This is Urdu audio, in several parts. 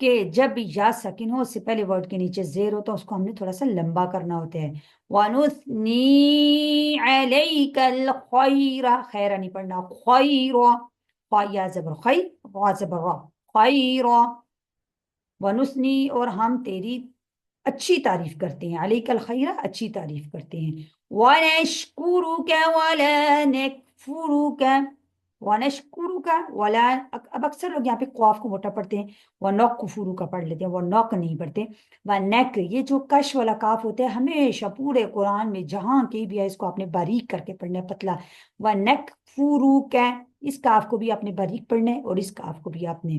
کہ جب بھی یا ساکن ہو، اس سے پہلے ورڈ کے نیچے زیر ہو تو اس کو ہم نے تھوڑا سا لمبا کرنا ہوتا ہے. وَنُثْنِي عَلَيْكَ الْخَيْرَ، خیرہ نہیں پڑھنا، خَيْرَ، خا یا زبر خی، را زبر را، خَيْرَ. وَنُثْنِي، اور ہم تیری اچھی تعریف کرتے ہیں، علیک الخیر، اچھی تعریف کرتے ہیں. وَنَشْكُرُكَ وَلَا نَكْفُرُكَ، وَنَشْكُرُكَ وَلَا، اب اکثر لوگ یہاں پہ قاف کو موٹا پڑھتے ہیں، وَنَقْفُرُكَ پڑھ لیتے ہیں، وَنَق نہیں پڑھتے. وَنَک، یہ جو کش والا کاف ہوتا ہے ہمیشہ پورے قرآن میں جہاں کہیں بھی ہے اس کو آپ نے باریک کر کے پڑھنا ہے، پتلا. وَنَكْفُرُكَ، اس کاف کو بھی آپ نے باریک پڑھنا ہے اور اس کاف کو بھی آپ نے.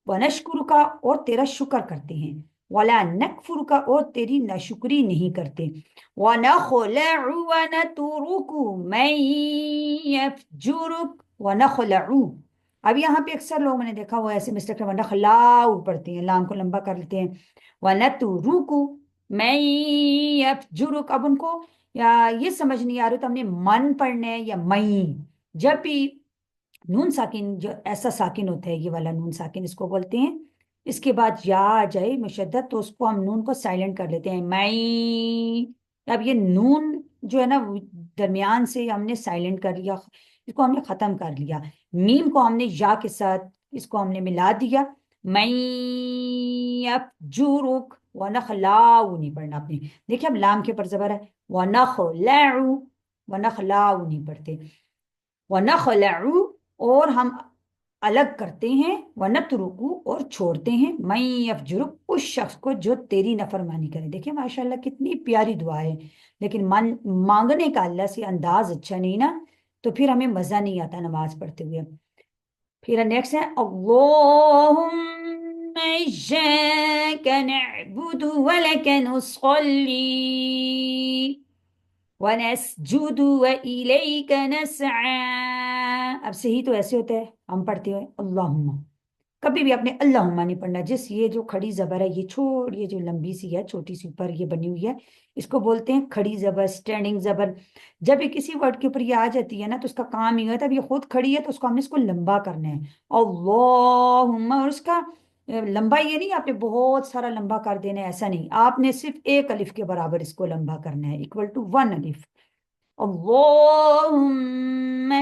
وَنَشْكُرُكَ، اور تیرا شکر کرتے ہیں. وَلَا نَكْفُرُكَ، اور تیری ناشکری نہیں کرتے. وَنَخْلَعُ وَنَتْرُكُ مَن يَفْجُرُكَ، وَنَخْلَعُ. اب یہاں پہ اکثر لوگ میں نے دیکھا وہ ایسے مسٹیک ہے، وَنَخْلَعُ پڑھتے ہیں، لام کو لمبا کر لیتے ہیں. وَنَتْرُكُ مَن يَفْجُرُكَ، اب ان کو یا یہ سمجھ نہیں آ رہی تو ہم نے من پڑھنا ہے یا مئی. جب بھی نون ساکن، جو ایسا ساکن ہوتا ہے یہ والا نون ساکن اس کو بولتے ہیں، اس کے بعد یا آ جائے مشدد تو اس کو ہم نون کو سائلنٹ کر لیتے ہیں، میں. اب یہ نون جو ہے نا درمیان سے ہم نے سائلنٹ کر لیا، اس کو ہم نے ختم کر لیا. میم کو ہم نے یا کے ساتھ اس کو ہم نے ملا دیا. میں یفجرک، ونخلاؤ نہیں پڑھنا آپ نے. دیکھیں اب لام کے پر زبر ہے، ونخلاؤ، ونخلاؤ نہیں پڑھتے. وَنَخْلَعُ، اور ہم الگ کرتے ہیں، وَنَتْرُكُ، اور چھوڑتے ہیں، مَن يَفْجُرُكَ، اس شخص کو جو تیری نافرمانی کرے. دیکھیں ماشاءاللہ کتنی پیاری دعا ہے، لیکن مانگنے کا اللہ سے انداز اچھا نہیں نا، تو پھر ہمیں مزہ نہیں آتا نماز پڑھتے ہوئے. پھر نیکسٹ ہے اللہم ایاک نعبد ولک نصلی وَنَسْجُدُ وَإِلَيْكَ نَسْعَى. اب صحیح تو ایسے ہوتا ہے، ہم پڑھتے ہوئے اللہم، کبھی بھی آپ نے اللہم نہیں پڑھنا. جس یہ جو کھڑی زبر ہے، یہ چھوڑ، یہ جو لمبی سی ہے چھوٹی سی اوپر یہ بنی ہوئی ہے، اس کو بولتے ہیں کھڑی زبر، سٹینڈنگ زبر. جب یہ کسی ورڈ کے اوپر یہ آ جاتی ہے نا تو اس کا کام یہ ہوتا ہے، اب یہ خود کھڑی ہے تو اس کو ہم نے اس کو لمبا کرنا ہے، اللہم. اور اس کا لمبا یہ نہیں آپ نے بہت سارا لمبا کر دینا ہے، ایسا نہیں، آپ نے صرف ایک الف کے برابر اس کو لمبا کرنا ہے، اکول ٹو 1 الف. اللہم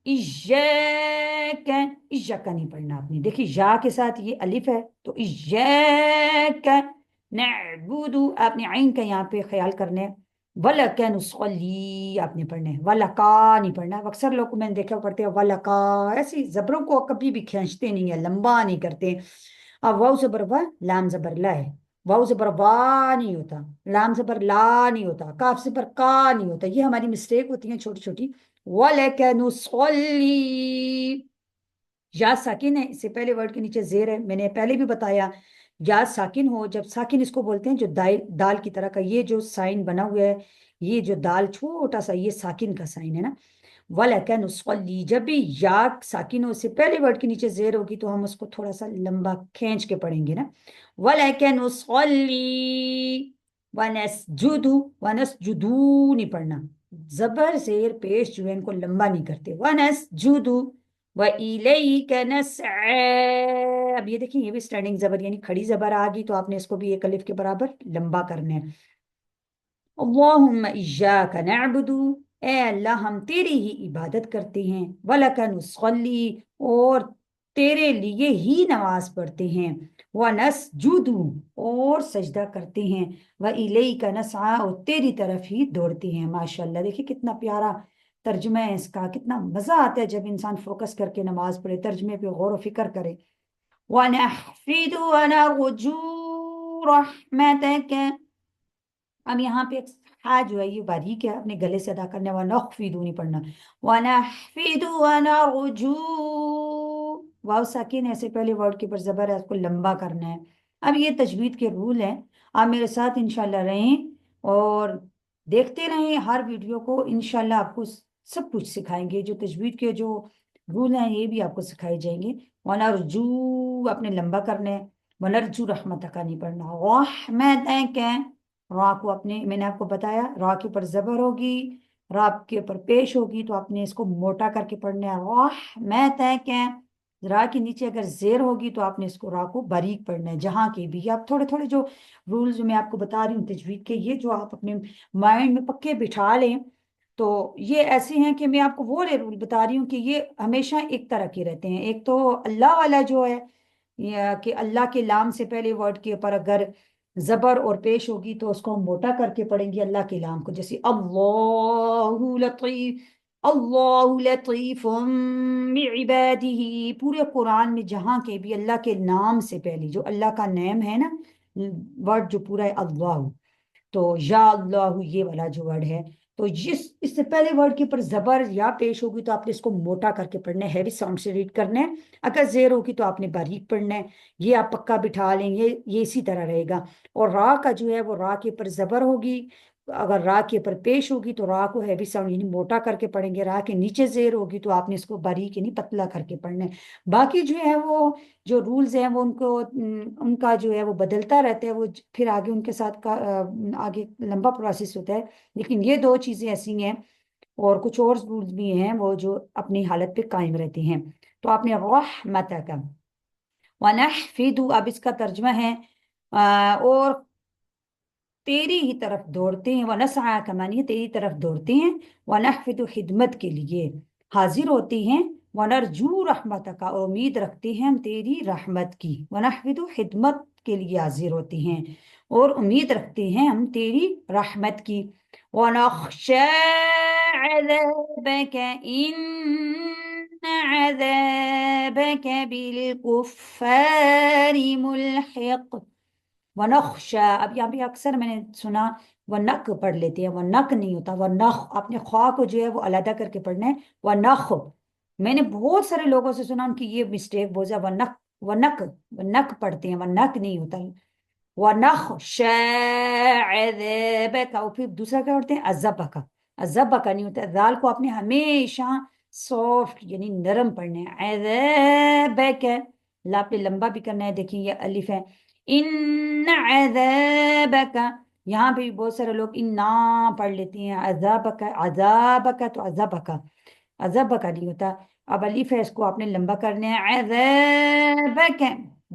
ایاک، ایاک نہیں پڑھنا آپ نے. دیکھیے یا کے ساتھ یہ الف ہے تو ایاک نعبد، آپ نے عین کا یہاں پہ خیال کرنا ہے. وَلَکَ نُصَلِّی آپ نے پڑھنا ہے، وَلَکَا نہیں پڑھنا. اکثر لوگ کو میں نے دیکھا پڑھتے ہیں وَلَکَا، ایسی زبروں کو کبھی بھی کھینچتے نہیں ہیں، لمبا نہیں کرتے. اب واو زبر وا، لام زبر لا ہے، واو زبر وا نہیں ہوتا، لام زبر لا نہیں ہوتا، کاف زبر کا نہیں ہوتا. یہ ہماری مسٹیک ہوتی ہیں چھوٹی چھوٹی. وَلَکَ نُصَلِّی، یا ساکن ہے، اس سے پہلے ورڈ کے نیچے زیر ہے، میں نے پہلے بھی بتایا. یا ساکن ہو، جب ساکن اس کو بولتے ہیں جو دال کی طرح کا یہ جو سائن بنا ہوا ہے، یہ جو دال چھوٹا سا یہ ساکن کا سائن ہے نا. وَلَکَ نُصَلِّی، جب بھی یا ساکن ہو اس سے پہلے ورڈ کے نیچے زیر ہوگی تو ہم اس کو تھوڑا سا لمبا کھینچ کے پڑھیں گے نا. وَلَکَ نُصَلِّی وَنَسْجُدُ، وَنَسْجُدُو نہیں پڑھنا، زبر زیر پیش جو ہے ان کو لمبا نہیں کرتے. وَنَسْجُدُ وَإِلَيْكَ نَسْعَى، اب یہ دیکھیں یہ بھی سٹینڈنگ زبر یعنی کھڑی زبر آ گئی تو آپ نے اس کو بھی ایک الف کے برابر لمبا کرنا ہے. اللہم ایاک نعبد، اے اللہ ہم تیری ہی عبادت کرتے ہیں. وَلَکَ نُصَلِّی، اور تیرے لیے ہی نماز پڑھتے ہیں. وَنَسْجُدُ، اور سجدہ کرتے ہیں. وَإِلَيْكَ نَسْعَى، اور تیری طرف ہی دوڑتے ہیں. ماشاءاللہ دیکھیں کتنا پیارا ترجمہ ہے اس کا، کتنا مزہ آتا ہے جب انسان فوکس کر کے نماز پڑھے، ترجمے پہ غور و فکر کرے. وَنَحْفِدُ وَنَرْجُو رَحْمَتَكَ، اب یہاں پہ ہا جو ہے یہ باریک ہے، اپنے گلے سے ادا کرنا ہے. وَنَخْفِدُ نہیں پڑھنا، وَنَحْفِدُ وَنَرْجُو، واو ساکن ہے، سے پہلے ورڈ کے پر زبر ہے، اس کو لمبا کرنا ہے. اب یہ تجوید کے رول ہیں، آپ میرے ساتھ انشاءاللہ رہیں اور دیکھتے رہیں ہر ویڈیو کو، انشاءاللہ آپ کو سب کچھ سکھائیں گے. جو تجوید کے جو رول ہیں یہ بھی آپ کو سکھائے جائیں گے. وَنَرْجُو آپ نے لمبا کرنا ہے، وَنَرْجُو رحمتک نہیں پڑھنا. رحمتک، را کو اپنے، میں نے آپ کو بتایا را کے اوپر زبر ہوگی، را کے اوپر پیش ہوگی تو آپ نے اس کو موٹا کر کے پڑھنا ہے. رحمتک، را کے نیچے اگر زیر ہوگی تو آپ نے اس کو را کو باریک پڑھنا ہے جہاں کے بھی. آپ تھوڑے تھوڑے جو رولز میں آپ کو بتا رہی ہوں تجوید کے، یہ جو آپ اپنے مائنڈ میں پکے بٹھا لیں تو یہ ایسے ہیں کہ میں آپ کو وہ رول بتا رہی ہوں کہ یہ ہمیشہ ایک طرح کے رہتے ہیں. ایک تو اللہ والا جو ہے، یا کہ اللہ کے لام سے پہلے ورڈ کے اوپر اگر زبر اور پیش ہوگی تو اس کو ہم موٹا کر کے پڑھیں گے اللہ کے لام کو، جیسے اللہ لطیف، اللہ لطیف بعبادہ. پورے قرآن میں جہاں کے بھی اللہ کے نام سے پہلے جو اللہ کا نیم ہے نا، ورڈ جو پورا ہے اللہ، تو یا اللہ یہ والا جو ورڈ ہے، تو اس سے پہلے ورڈ کے اوپر زبر یا پیش ہوگی تو آپ نے اس کو موٹا کر کے پڑھنا ہے، ہیوی ساؤنڈ سے ریڈ کرنا ہے. اگر زیر ہوگی تو آپ نے باریک پڑھنا ہے. یہ آپ پکا بٹھا لیں گے، یہ اسی طرح رہے گا. اور را کا جو ہے وہ را کے اوپر زبر ہوگی، اگر را کے اوپر پیش ہوگی تو را کو ہیوی ساؤنڈ یعنی موٹا کر کے پڑھیں گے. را کے نیچے زیر ہوگی تو آپ نے اس کو باریک یعنی پتلا کر کے پڑھنا ہے. باقی جو ہے وہ جو رولز ہیں وہ ان کا جو ہے وہ بدلتا رہتا ہے، وہ پھر آگے ان کے ساتھ آگے لمبا پروسیس ہوتا ہے. لیکن یہ دو چیزیں ایسی ہیں، اور کچھ اور رولز بھی ہیں وہ جو اپنی حالت پہ قائم رہتے ہیں. تو آپ نے رحمتک ونحفظ، اب اس کا ترجمہ ہے اور تیری ہی طرف دوڑتے ہیں. ونسعى کا معنی ہے تیری طرف دوڑتے ہیں. ونحفظ خدمت کے لیے حاضر ہوتے ہیں. ونرجو رحمتک، اور امید رکھتے ہیں ہم تیری رحمت کی. ونحفظ خدمت کے لیے حاضر ہوتے ہیں اور امید رکھتے ہیں ہم تیری رحمت کی. ونخشى عذابك إن عذابك بالكفار ملحق. ونخشا، اب یہاں پہ اکثر میں نے سنا وہ نق پڑھ لیتے ہیں، وہ نق نہیں ہوتا، وہ نخ. آپ نے خواہ کو جو ہے وہ علیحدہ کر کے پڑھنا ہے، وہ نخ. میں نے بہت سارے لوگوں سے سنا ان کی یہ مسٹیک بہت زیادہ، وہ نق پڑھتے ہیں، وہ نق نہیں ہوتا. ونخشا عذابک، اور پھر دوسرا کیا پڑھتے ہیں عذابک. عذابک نہیں ہوتا، ذال کو آپ نے ہمیشہ سافٹ یعنی نرم پڑھنا ہے. عذابک لا پہ لمبا بھی کرنا ہے. دیکھیں یہ الف ہے. ان عذابک، یہاں پہ بھی بہت سارے لوگ انا پڑھ لیتے ہیں. عذابک، عذابک تو عذابک، عذابک نہیں ہوتا. اب الف ہے، اس کو آپ نے لمبا کرنا ہے. عذابک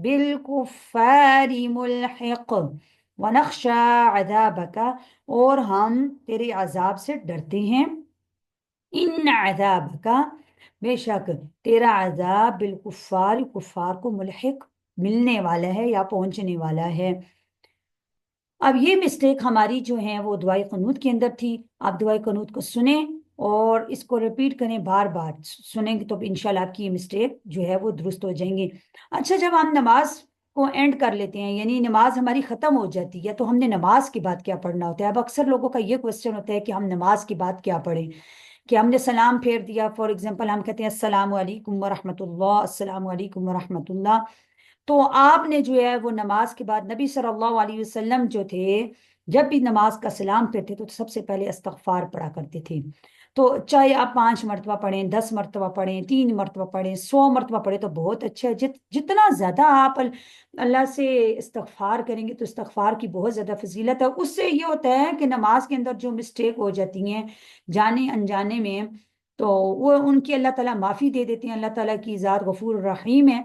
بالکفار ملحق. ونخشى عذابک، اور ہم تیرے عذاب سے ڈرتے ہیں. ان عذابک، بے شک تیرا عذاب بالکفار، کفار کو ملحق ملنے والا ہے یا پہنچنے والا ہے. اب یہ مسٹیک ہماری جو ہے وہ دعائے قنوت کے اندر تھی. آپ دعائے قنوت کو سنیں اور اس کو ریپیٹ کریں، بار بار سنیں گے تو انشاءاللہ آپ کی یہ مسٹیک جو ہے وہ درست ہو جائیں گے. اچھا، جب ہم نماز کو اینڈ کر لیتے ہیں یعنی نماز ہماری ختم ہو جاتی ہے تو ہم نے نماز کے بعد کیا پڑھنا ہوتا ہے؟ اب اکثر لوگوں کا یہ کوشچن ہوتا ہے کہ ہم نماز کے بعد کیا پڑھیں. کہ ہم نے سلام پھیر دیا، فار ایگزامپل ہم کہتے ہیں السلام علیکم ورحمۃ اللہ، السلام علیکم ورحمۃ اللہ. تو آپ نے جو ہے وہ نماز کے بعد نبی صلی اللہ علیہ وسلم جو تھے جب بھی نماز کا سلام پھرتے تو سب سے پہلے استغفار پڑھا کرتے تھے. تو چاہے آپ 5 مرتبہ پڑھیں، 10 مرتبہ پڑھیں، 3 مرتبہ پڑھیں، 100 مرتبہ پڑھیں تو بہت اچھا ہے. جتنا زیادہ آپ اللہ سے استغفار کریں گے تو استغفار کی بہت زیادہ فضیلت ہے. اس سے یہ ہوتا ہے کہ نماز کے اندر جو مسٹیک ہو جاتی ہیں جانے انجانے میں تو وہ ان کی اللہ تعالیٰ معافی دے دیتے ہیں. اللہ تعالیٰ کی ذات غفور الرحیم ہے.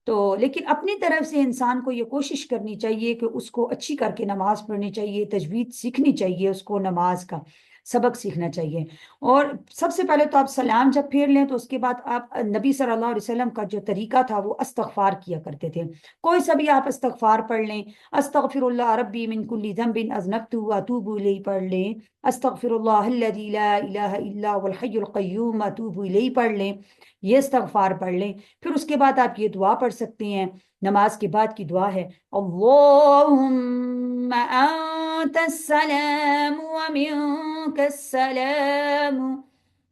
تو لیکن اپنی طرف سے انسان کو یہ کوشش کرنی چاہیے کہ اس کو اچھی کر کے نماز پڑھنی چاہیے، تجوید سیکھنی چاہیے، اس کو نماز کا سبق سیکھنا چاہیے. اور سب سے پہلے تو آپ سلام جب پھیر لیں تو اس کے بعد آپ نبی صلی اللہ علیہ وسلم کا جو طریقہ تھا وہ استغفار کیا کرتے تھے. کوئی سا بھی آپ استغفار پڑھ لیں. استغفر اللہ ربی من کل ذنب اذنبت واتوب الیہ پڑھ لیں. استغفر اللہ الذی لا الہ الا هو الحی القیوم اتوب الیہ پڑھ لیں. یہ استغفار پڑھ لیں. پھر اس کے بعد آپ یہ دعا پڑھ سکتے ہیں. نماز کے بعد کی دعا ہے اللہم انت السلام ومنک السلام.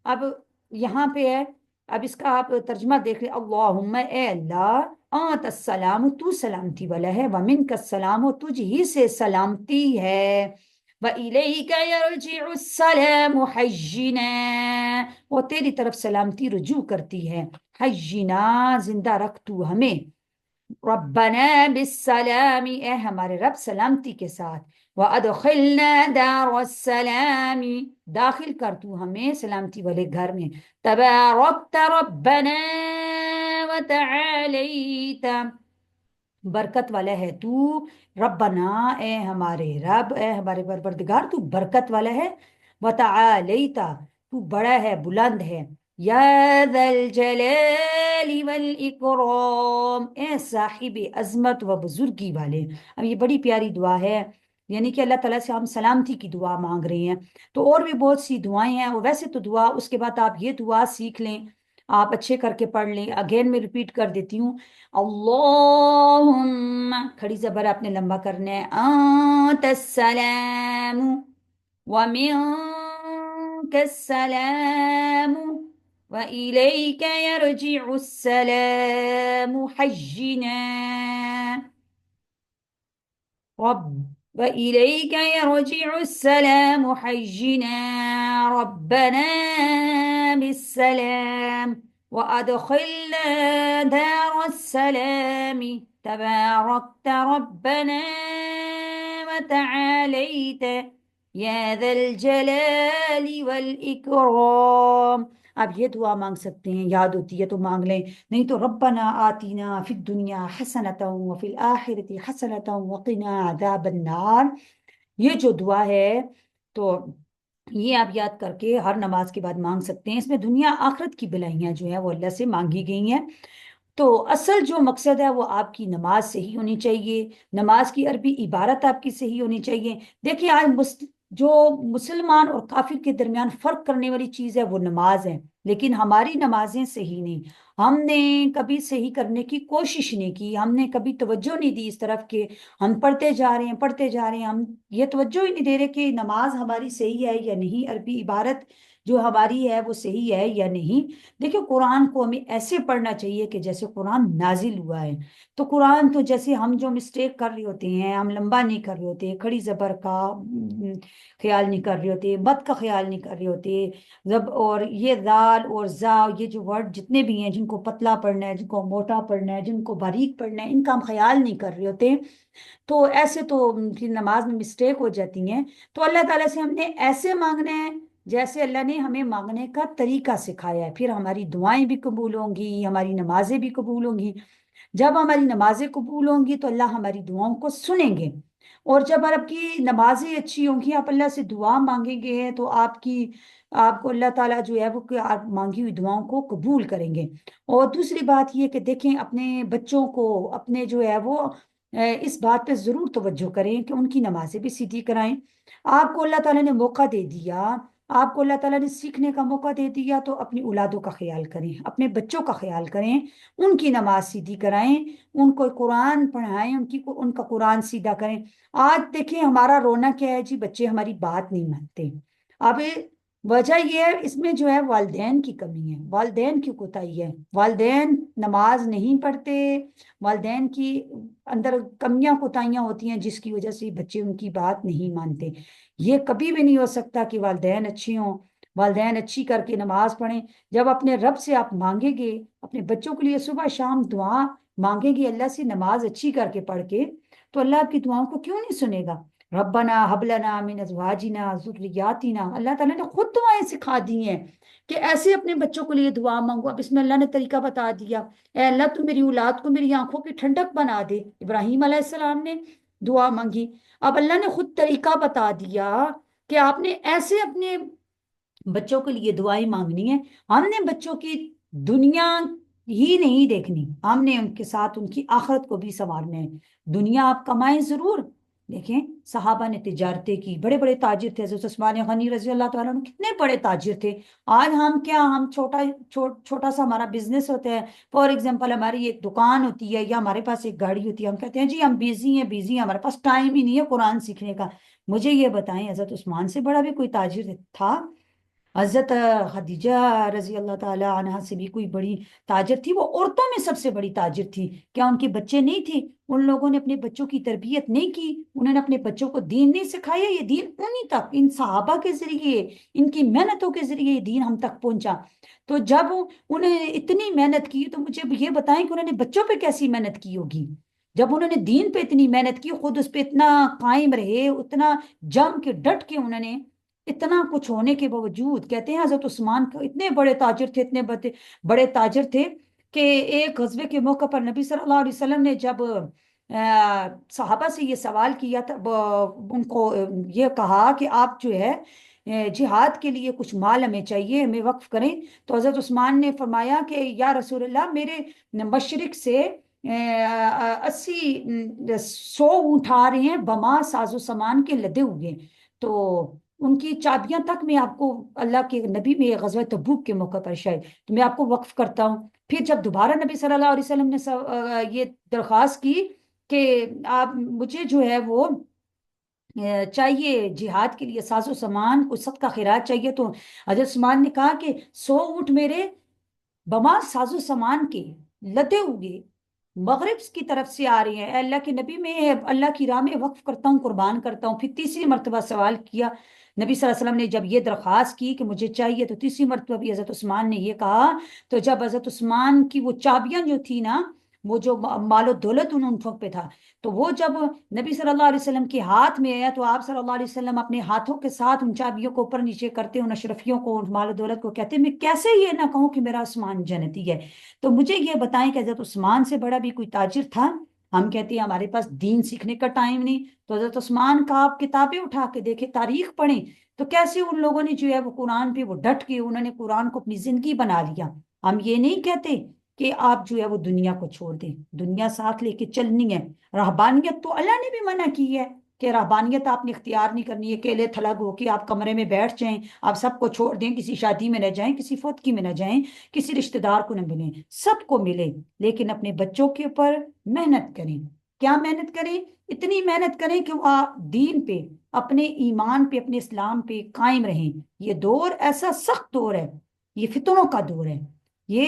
اب یہاں پہ ہے، اب اس کا آپ ترجمہ دیکھ لیں. اللہم، اے اللہ، انت السلام، تو سلامتی والا ہے، ومنک السلام، تجھ ہی سے سلامتی ہے، وَإِلَيْكَ يَرْجِعُ السَّلَامُ حَيِّنَا، وہ تیری طرف سلامتی رجوع کرتی ہے. حَيِّنَا، زندہ رکھ تو ہمیں. رَبَّنَا بِالسَّلَامِ، اے ہمارے رب سلامتی کے ساتھ. وَأَدْخِلْنَا دَارَ السَّلَامِ، داخل کر تو ہمیں سلامتی والے گھر میں. تَبَارَكْتَ رَبَّنَا وتعاليت، برکت والا ہے تو، ربنا اے ہمارے رب، اے ہمارے پروردگار تو برکت والا ہے، وتعالیتا تو بڑا ہے بلند ہے، یا ذا الجلال والاکرام اے صاحب عظمت و بزرگی والے۔ اب یہ بڑی پیاری دعا ہے، یعنی کہ اللہ تعالیٰ سے ہم سلامتی کی دعا مانگ رہے ہیں۔ تو اور بھی بہت سی دعائیں ہیں، اور ویسے تو دعا اس کے بعد آپ یہ دعا سیکھ لیں، آپ اچھے کر کے پڑھ لیں۔ اگین میں ریپیٹ کر دیتی ہوں، اللہم، کھڑی زبر آپ نے لمبا کرنا ہے، انت السلام ومنک السلام وإلیک یرجع السلام حجنا رب، وإلیک یرجع السلام حجنا ربنا بالسلام وأدخلنا دار السلام تباركت ربنا وتعاليت يا ذا الجلال والإكرام۔ آپ یہ دعا مانگ سکتے ہیں، یاد ہوتی ہے تو مانگ لیں، نہیں تو ربنا آتینا فی الدنیا حسنۃ وفی الآخرۃ حسنۃ وقنا عذاب النار، یہ جو دعا ہے تو یہ آپ یاد کر کے ہر نماز کے بعد مانگ سکتے ہیں۔ اس میں دنیا آخرت کی بلائیاں جو ہیں وہ اللہ سے مانگی گئی ہیں۔ تو اصل جو مقصد ہے وہ آپ کی نماز صحیح ہونی چاہیے، نماز کی عربی عبارت آپ کی صحیح ہونی چاہیے۔ دیکھیں آج جو مسلمان اور کافر کے درمیان فرق کرنے والی چیز ہے وہ نماز ہے، لیکن ہماری نمازیں صحیح نہیں، ہم نے کبھی صحیح کرنے کی کوشش نہیں کی، ہم نے کبھی توجہ نہیں دی اس طرف کہ ہم پڑھتے جا رہے ہیں پڑھتے جا رہے ہیں، ہم یہ توجہ ہی نہیں دے رہے کہ نماز ہماری صحیح ہے یا نہیں، عربی عبارت جو ہماری ہے وہ صحیح ہے یا نہیں۔ دیکھیں قرآن کو ہمیں ایسے پڑھنا چاہیے کہ جیسے قرآن نازل ہوا ہے۔ تو قرآن تو جیسے ہم جو مسٹیک کر رہے ہوتے ہیں، ہم لمبا نہیں کر رہے ہوتے، کھڑی زبر کا خیال نہیں کر رہے ہوتے، مد کا خیال نہیں کر رہے ہوتے، جب اور یہ دال اور زا، یہ جو ورڈ جتنے بھی ہیں، جن کو پتلا پڑھنا ہے، جن کو موٹا پڑھنا ہے، جن کو باریک پڑھنا ہے، ان کا ہم خیال نہیں کر رہے ہوتے، تو ایسے تو پھر نماز میں مسٹیک ہو جاتی ہیں۔ تو اللہ تعالیٰ سے ہم نے ایسے مانگنا ہے جیسے اللہ نے ہمیں مانگنے کا طریقہ سکھایا ہے، پھر ہماری دعائیں بھی قبول ہوں گی، ہماری نمازیں بھی قبول ہوں گی۔ جب ہماری نمازیں قبول ہوں گی تو اللہ ہماری دعاؤں کو سنیں گے، اور جب آپ کی نمازیں اچھی ہوں گی، آپ اللہ سے دعا مانگیں گے تو آپ کو اللہ تعالیٰ جو ہے وہ کہ آپ مانگی ہوئی دعاؤں کو قبول کریں گے۔ اور دوسری بات یہ کہ دیکھیں اپنے بچوں کو، اپنے جو ہے وہ اس بات پہ ضرور توجہ کریں کہ ان کی نمازیں بھی سیدھی کرائیں۔ آپ کو اللہ تعالیٰ نے موقع دے دیا، آپ کو اللہ تعالیٰ نے سیکھنے کا موقع دے دیا، تو اپنی اولادوں کا خیال کریں، اپنے بچوں کا خیال کریں، ان کی نماز سیدھی کرائیں، ان کو قرآن پڑھائیں، ان کا قرآن سیدھا کریں۔ آج دیکھیں ہمارا رونا کیا ہے جی، بچے ہماری بات نہیں مانتے۔ اب وجہ یہ ہے اس میں جو ہے والدین کی کمی ہے، والدین کی کوتاہی ہے، والدین نماز نہیں پڑھتے، والدین کی اندر کمیاں کوتاہیاں ہوتی ہیں جس کی وجہ سے بچے ان کی بات نہیں مانتے۔ یہ کبھی بھی نہیں ہو سکتا کہ والدین اچھی ہوں، والدین اچھی کر کے نماز پڑھیں۔ جب اپنے رب سے آپ مانگیں گے، اپنے بچوں کے لیے صبح شام دعا مانگیں گے اللہ سے، نماز اچھی کر کے پڑھ کے، تو اللہ آپ کی دعاؤں کو کیوں نہیں سنے گا؟ ربنا حب لنا من ازواجنا ذریاتنا، اللہ تعالیٰ نے خود دعائیں سکھا دی ہیں کہ ایسے اپنے بچوں کے لیے دعا مانگو۔ اب اس میں اللہ نے طریقہ بتا دیا، اے اللہ تو میری اولاد کو میری آنکھوں کی ٹھنڈک بنا دے، ابراہیم علیہ السلام نے دعا مانگی۔ اب اللہ نے خود طریقہ بتا دیا کہ آپ نے ایسے اپنے بچوں کے لیے دعائیں مانگنی ہے۔ ہم نے بچوں کی دنیا ہی نہیں دیکھنی، ہم نے ان کے ساتھ ان کی آخرت کو بھی سنوارنا ہے۔ دنیا آپ کمائیں ضرور، دیکھیں صحابہ نے تجارتیں کی، بڑے بڑے تاجر تھے، حضرت عثمان غنی رضی اللہ تعالیٰ عنہ کتنے بڑے تاجر تھے۔ آج ہم کیا، ہم چھوٹا سا ہمارا بزنس ہوتا ہے، فار ایگزامپل ہماری ایک دکان ہوتی ہے یا ہمارے پاس ایک گاڑی ہوتی ہے، ہم کہتے ہیں جی ہم بیزی ہیں، ہمارے پاس ٹائم ہی نہیں ہے قرآن سیکھنے کا۔ مجھے یہ بتائیں حضرت عثمان سے بڑا بھی کوئی تاجر تھا؟ حضرت خدیجہ رضی اللہ تعالی عنہا سے بھی کوئی بڑی تاجر تھی؟ وہ عورتوں میں سب سے بڑی تاجر تھی۔ کیا ان کے بچے نہیں تھے؟ ان لوگوں نے اپنے بچوں کی تربیت نہیں کی، انہوں نے اپنے بچوں کو دین نہیں سکھایا؟ یہ دین انہی تک، ان صحابہ کے ذریعے، ان کی محنتوں کے ذریعے یہ دین ہم تک پہنچا۔ تو جب انہوں نے اتنی محنت کی تو مجھے یہ بتائیں کہ انہوں نے بچوں پہ کیسی محنت کی ہوگی؟ جب انہوں نے دین پہ اتنی محنت کی، خود اس پہ اتنا قائم رہے، اتنا جم کے ڈٹ کے، انہوں نے اتنا کچھ ہونے کے باوجود، کہتے ہیں حضرت عثمان اتنے بڑے تاجر تھے، اتنے بڑے تاجر تھے کہ ایک غزوے کے موقع پر نبی صلی اللہ علیہ وسلم نے جب صحابہ سے یہ سوال کیا تھا، ان کو یہ کہا کہ آپ جو ہے جہاد کے لیے کچھ مال ہمیں چاہیے، ہمیں وقف کریں، تو حضرت عثمان نے فرمایا کہ یا رسول اللہ، میرے مشرق سے 100 اونٹ آ رہے ہیں بما ساز و سامان کے لدے ہوئے، تو ان کی چابیاں تک میں آپ کو، اللہ کے نبی میں غزوہ تبوک کے موقع پر شاید، تو میں آپ کو وقف کرتا ہوں۔ پھر جب دوبارہ نبی صلی اللہ علیہ وسلم نے یہ درخواست کی کہ آپ مجھے جو ہے وہ چاہیے جہاد کے لیے ساز و سامان، کچھ صدقہ خیرات چاہیے، تو حضرت عثمان نے کہا کہ 100 اونٹ میرے بما ساز و سامان کے لدے ہوئے مغرب کی طرف سے آ رہی ہیں، اے اللہ کے نبی، میں اللہ کی راہ میں وقف کرتا ہوں، قربان کرتا ہوں۔ پھر تیسری مرتبہ سوال کیا نبی صلی اللہ علیہ وسلم نے، جب یہ درخواست کی کہ مجھے چاہیے، تو تیسری مرتبہ بھی حضرت عثمان نے یہ کہا۔ تو جب حضرت عثمان کی وہ چابیاں جو تھی نا، وہ جو مال و دولت ان اونٹوں پہ تھا، تو وہ جب نبی صلی اللہ علیہ وسلم کے ہاتھ میں آیا، تو آپ صلی اللہ علیہ وسلم اپنے ہاتھوں کے ساتھ ان چابیوں کو اوپر نیچے کرتے، ان اشرفیوں کو، ان مال و دولت کو کہتے، میں کیسے یہ نہ کہوں کہ میرا عثمان جنتی ہے۔ تو مجھے یہ بتائیں کہ حضرت عثمان سے بڑا بھی کوئی تاجر تھا؟ ہم کہتے ہیں ہمارے پاس دین سیکھنے کا ٹائم نہیں، تو حضرت عثمان کا آپ کتابیں اٹھا کے دیکھیں، تاریخ پڑھیں، تو کیسے ان لوگوں نے جو ہے وہ قرآن پہ وہ ڈٹ کے انہوں نے قرآن کو اپنی زندگی بنا لیا۔ ہم یہ نہیں کہتے کہ آپ جو ہے وہ دنیا کو چھوڑ دیں، دنیا ساتھ لے کے چلنی ہے۔ رہبانیت تو اللہ نے بھی منع کی ہے کہ رہبانیت آپ نے اختیار نہیں کرنی ہے، کیلے تھلگ ہو کے آپ کمرے میں بیٹھ جائیں، آپ سب کو چھوڑ دیں، کسی شادی میں نہ جائیں، کسی فوتکی میں نہ جائیں، کسی رشتہ دار کو نہ ملیں، سب کو ملے، لیکن اپنے بچوں کے اوپر محنت کریں۔ کیا محنت کریں؟ اتنی محنت کریں کہ وہ دین پہ، اپنے ایمان پہ، اپنے اسلام پہ قائم رہیں۔ یہ دور ایسا سخت دور ہے، یہ فتنوں کا دور ہے، یہ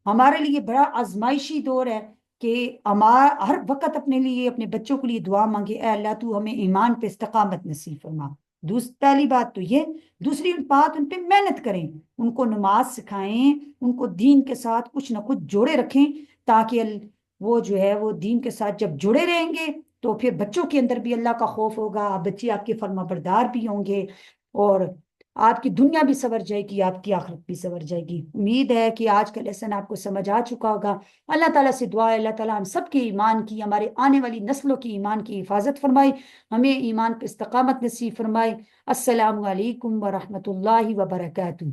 ہمارے لیے بڑا آزمائشی دور ہے کہ ہمارا ہر وقت اپنے لیے، اپنے بچوں کے لیے دعا مانگے، اے اللہ تو ہمیں ایمان پہ استقامت نصیب فرما۔ پہلی بات تو یہ، دوسری بات ان پہ محنت کریں، ان کو نماز سکھائیں، ان کو دین کے ساتھ کچھ نہ کچھ جوڑے رکھیں، تاکہ وہ جو ہے وہ دین کے ساتھ جب جڑے رہیں گے تو پھر بچوں کے اندر بھی اللہ کا خوف ہوگا، بچے آپ کے فرما بردار بھی ہوں گے، اور آپ کی دنیا بھی سنور جائے گی، آپ کی آخرت بھی سنور جائے گی۔ امید ہے کہ آج کا لیسن آپ کو سمجھ آ چکا ہوگا۔ اللہ تعالیٰ سے دعا ہے اللہ تعالیٰ ہم سب کے ایمان کی، ہمارے آنے والی نسلوں کی ایمان کی حفاظت فرمائے، ہمیں ایمان پہ استقامت نصیب فرمائے۔ السلام علیکم ورحمۃ اللہ وبرکاتہ۔